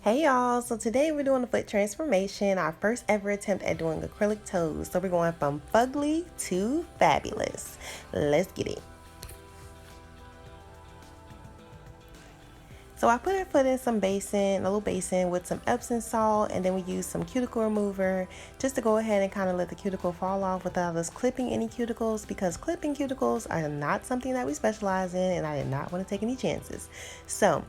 Hey y'all, so today we're doing a foot transformation, our first ever attempt at doing acrylic toes. So we're going from fugly to fabulous. Let's get it. So I put her foot in some basin, a little basin with some Epsom salt, and then we use some cuticle remover just to go ahead and kind of let the cuticle fall off without us clipping any cuticles, because clipping cuticles are not something that we specialize in and I did not want to take any chances. So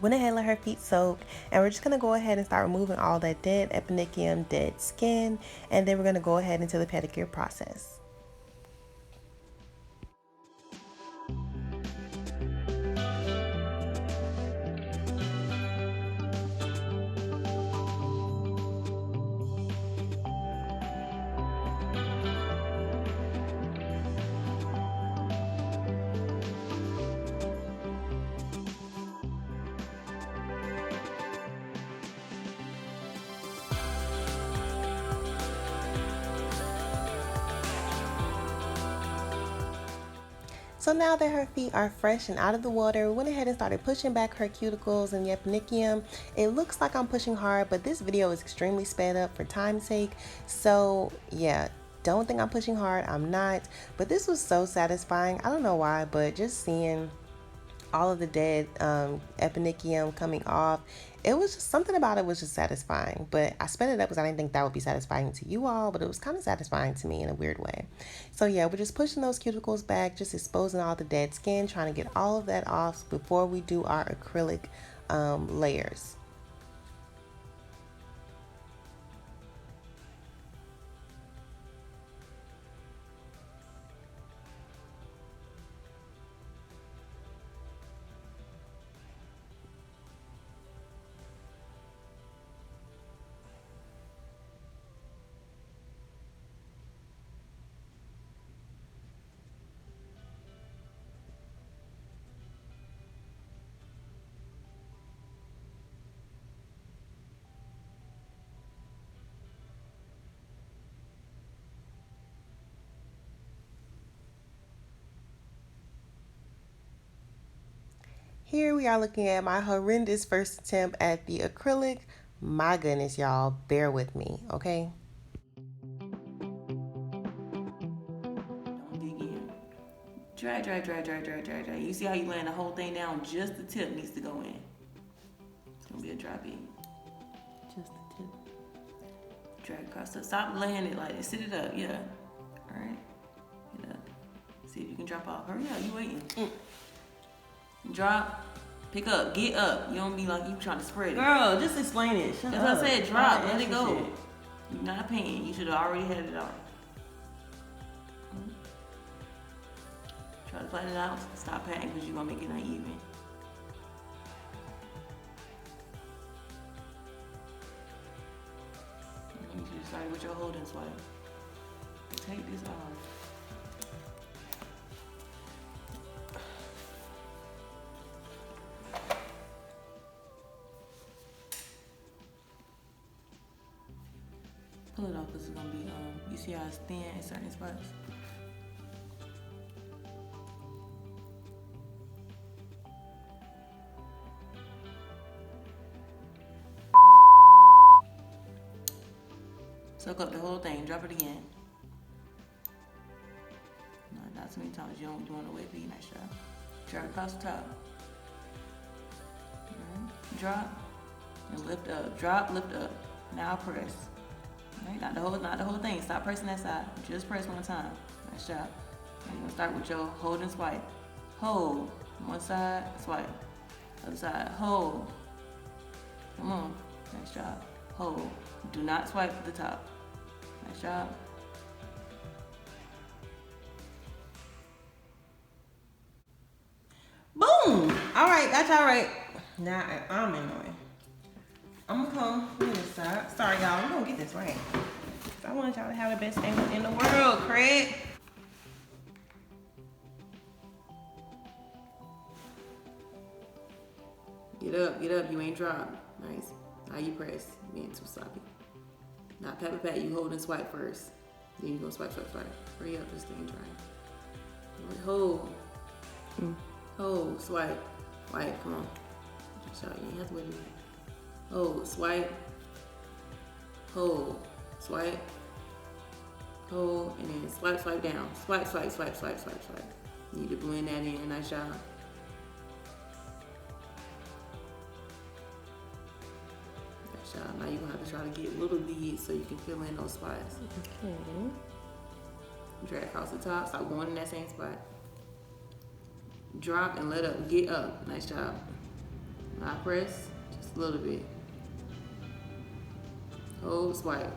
went ahead and let her feet soak, and we're just going to go ahead and start removing all that dead epinicium, dead skin, and then we're going to go ahead into the pedicure process. So now that her feet are fresh and out of the water, we went ahead and started pushing back her cuticles and the epinicium. It looks like I'm pushing hard, but this video is extremely sped up for time's sake. So yeah, don't think I'm pushing hard, I'm not. But this was so satisfying. I don't know why, but just seeing all of the dead epinicium coming off, it was just something about it was just satisfying. But I sped it up because I didn't think that would be satisfying to you all, but it was kind of satisfying to me in a weird way. So yeah, we're just pushing those cuticles back, just exposing all the dead skin, trying to get all of that off before we do our acrylic layers. Here we are looking at my horrendous first attempt at the acrylic. My goodness, y'all, bear with me, okay? Don't dig in. Drag, drag, drag, drag, drag, drag, drag. You see how you laying the whole thing down? Just the tip needs to go in. It's gonna be a dry bead. Just the tip. Drag across. So stop laying it like this. Sit it up, yeah. All right. Get up. See if you can drop off. Hurry up, you waiting. Drop. Pick up. Get up. You don't be like you trying to spread it. Girl, just explain it. Shut That's up. what I said. Drop. Let it go. You're not paying. You should have already had it off. Try to flatten it out. Stop patting because you're going to make it uneven. You should start with your holding swipe. Take this off. Pull it off because it's going to be, you see how it's thin in certain spots? Soak up the whole thing. Drop it again. No, not too many times. You don't want to wait for your next drop. Drop across the top. Drop and lift up. Drop, lift up. Now press. Right? Not the whole thing. Stop pressing that side. Just press one time. Nice job. Now you're gonna start with your hold and swipe. Hold. One side, swipe. Other side, hold. Come on. Nice job. Hold. Do not swipe at the top. Nice job. Boom! All right, that's all right. Now I'm annoying. I'm gonna come on this side. Sorry, y'all. I'm gonna get this right. I want y'all to have the best angle in the world, Craig. Get up, get up. You ain't dropped. Nice. Now you press. Being too sloppy. Not pat, pat. You hold and swipe first. Then you go swipe, swipe, swipe. Hurry up. This thing dry. Hold. Hold. Swipe. Swipe. Come on. You ain't have to wait a minute. hold, swipe, hold, swipe, hold, and then swipe, swipe down. Swipe, swipe, swipe, swipe, swipe, swipe. You need to blend that in. Nice job. Nice job. Now you're gonna have to try to get little beads so you can fill in those spots. Okay. Drag across the top. Stop going in that same spot. Drop and let up. Get up. Nice job. Now press just a little bit. Hold, swipe.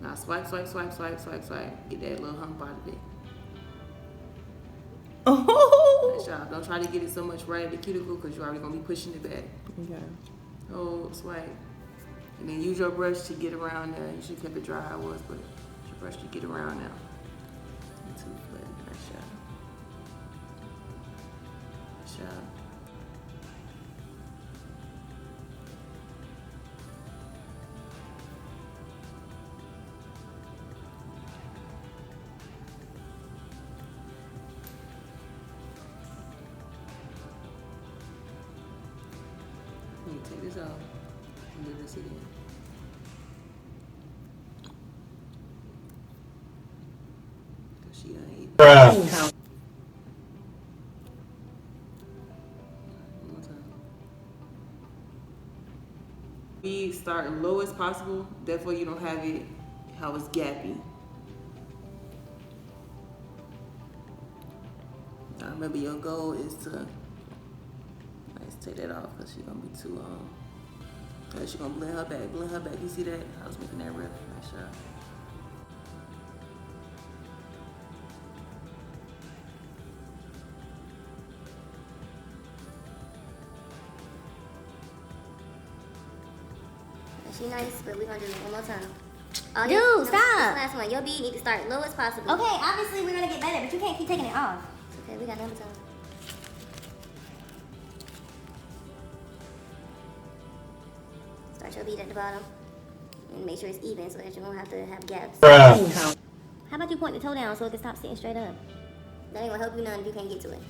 Now swipe, swipe, swipe, swipe, swipe, swipe. Get that little hump out of it. Oh! Nice job. Don't try to get it so much right at the cuticle because you're already going to be pushing it back. Okay. Hold, swipe. And then use your brush to get around there. You should keep it dry how it was, but use your brush to get around now. Nice job. Nice job. You take this off and do this again. Cause she ain't. One more time. We start low as possible, therefore you don't have it how it's gappy. Now remember your goal is to take that off because she's gonna be too she's gonna blend her back. Blend her back. You see that? I was making that riff. Nice shot. She nice, but we're gonna do it one more time. Dude, stop! This last one. Your bead need to start low as possible. Okay, obviously we're gonna get better, but you can't keep taking it off. It's okay, we got number time. Start your bead at the bottom. And make sure it's even so that you won't have to have gaps. How about you point the toe down so it can stop sitting straight up? That ain't gonna help you none if you can't get to it.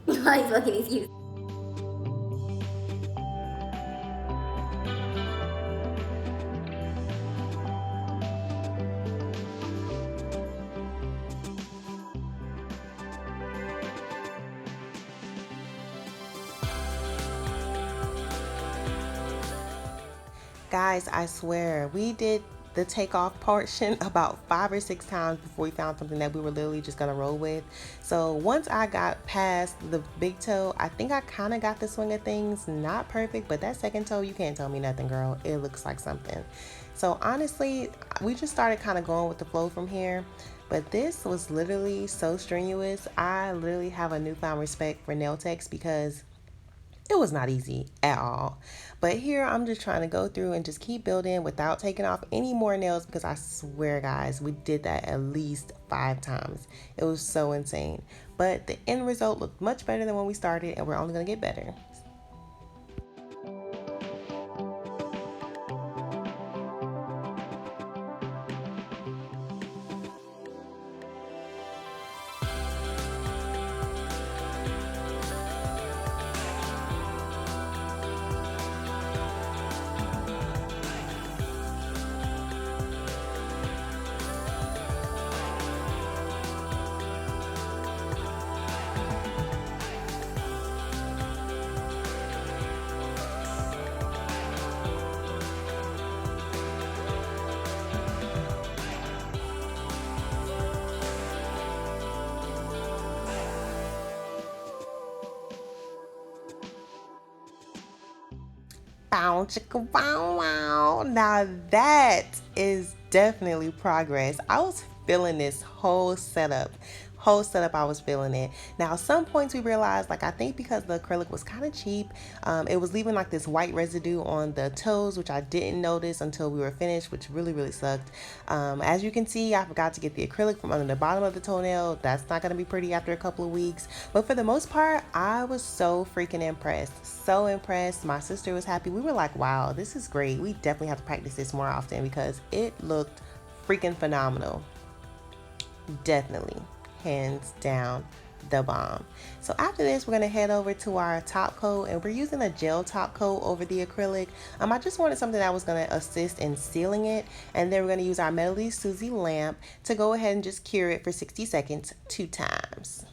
Why is fucking excuse? Guys, I swear, we did the takeoff portion about 5 or 6 times before we found something that we were literally just gonna roll with. So once I got past the big toe, I think I kind of got the swing of things. Not perfect, but that second toe, you can't tell me nothing, girl. It looks like something. So honestly, we just started kind of going with the flow from here. But this was literally so strenuous. I literally have a newfound respect for nail techs because it was not easy at all. But here I'm just trying to go through and just keep building without taking off any more nails, because I swear, guys, we did that at least 5 times. It was so insane. But the end result looked much better than when we started, and we're only gonna get better. Bow, chicka, wow, wow. Now that is definitely progress. I was feeling this whole setup. I was feeling it. Now some points we realized, like, I think because the acrylic was kind of cheap, it was leaving like this white residue on the toes, which I didn't notice until we were finished, which really sucked. As you can see, I forgot to get the acrylic from under the bottom of the toenail. That's not gonna be pretty after a couple of weeks, but for the most part, I was so freaking impressed. So impressed. My sister was happy. We were like, wow, this is great. We definitely have to practice this more often because it looked freaking phenomenal. Definitely, hands down, the bomb. So after this, we're going to head over to our top coat, and we're using a gel top coat over the acrylic. I just wanted something that was going to assist in sealing it, and then we're going to use our Melody Susie lamp to go ahead and just cure it for 60 seconds 2 times.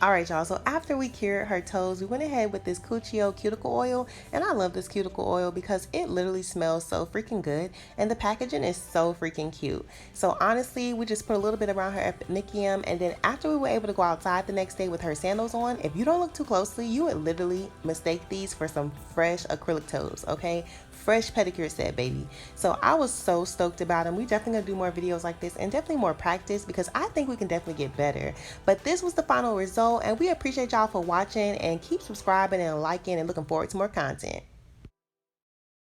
Alright y'all, so after we cured her toes, we went ahead with this Cuchillo Cuticle Oil, and I love this cuticle oil because it literally smells so freaking good, and the packaging is so freaking cute. So honestly, we just put a little bit around her eponychium, and then after we were able to go outside the next day with her sandals on, if you don't look too closely, you would literally mistake these for some fresh acrylic toes, okay? Fresh pedicure set, baby. So I was so stoked about them. We definitely gonna do more videos like this and definitely more practice because I think we can definitely get better. But this was the final result, and we appreciate y'all for watching, and keep subscribing and liking and looking forward to more content.